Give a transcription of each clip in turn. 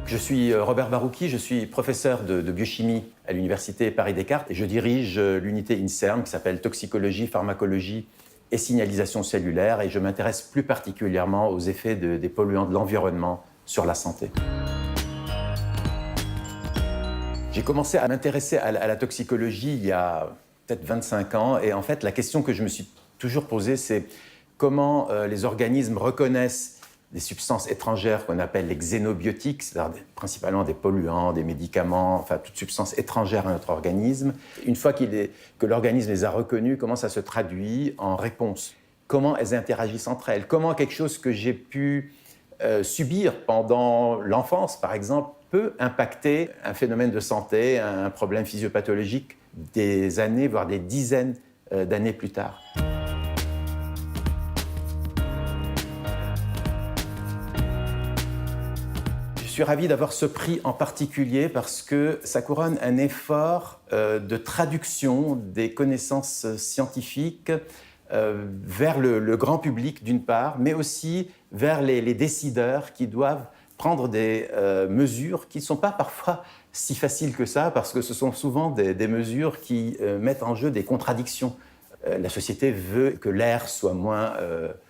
Je suis Robert Barouki, je suis professeur de biochimie à l'université Paris-Descartes et je dirige l'unité INSERM qui s'appelle Toxicologie, Pharmacologie et Signalisation cellulaire et je m'intéresse plus particulièrement aux effets des polluants de l'environnement sur la santé. J'ai commencé à m'intéresser à la toxicologie il y a peut-être 25 ans et en fait la question que je me suis toujours posée c'est comment les organismes reconnaissent des substances étrangères qu'on appelle les xénobiotiques, c'est-à-dire principalement des polluants, des médicaments, enfin toute substance étrangère à notre organisme. Une fois que l'organisme les a reconnues, comment ça se traduit en réponse? Comment elles interagissent entre elles? Comment quelque chose que j'ai pu subir pendant l'enfance, par exemple, peut impacter un phénomène de santé, un problème physiopathologique des années, voire des dizaines d'années plus tard. Je suis ravi d'avoir ce prix en particulier parce que ça couronne un effort de traduction des connaissances scientifiques vers le grand public d'une part, mais aussi vers les décideurs qui doivent prendre des mesures qui ne sont pas parfois si faciles que ça parce que ce sont souvent des mesures qui mettent en jeu des contradictions. La société veut que l'air soit moins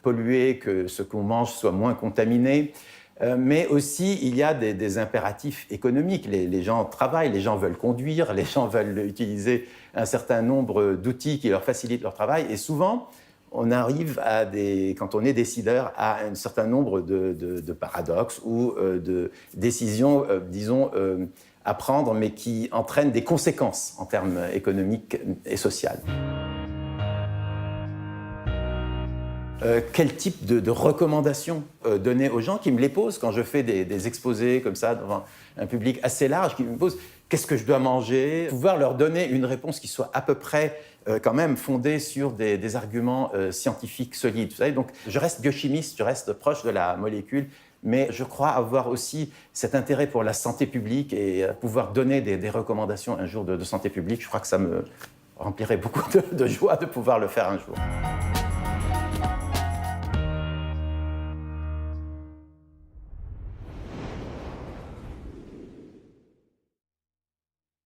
pollué, que ce qu'on mange soit moins contaminé. Mais aussi, il y a des impératifs économiques. Les gens travaillent, les gens veulent conduire, les gens veulent utiliser un certain nombre d'outils qui leur facilitent leur travail. Et souvent, on arrive, quand on est décideur, à un certain nombre de paradoxes ou de décisions, disons, à prendre, mais qui entraînent des conséquences en termes économiques et sociaux. Quel type de recommandations donner aux gens qui me les posent quand je fais des exposés comme ça devant un public assez large, qui me posent qu'est-ce que je dois manger, pouvoir leur donner une réponse qui soit à peu près quand même fondée sur des arguments scientifiques solides. Vous savez, donc je reste biochimiste, je reste proche de la molécule, mais je crois avoir aussi cet intérêt pour la santé publique et pouvoir donner des recommandations un jour de santé publique. Je crois que ça me remplirait beaucoup de joie de pouvoir le faire un jour.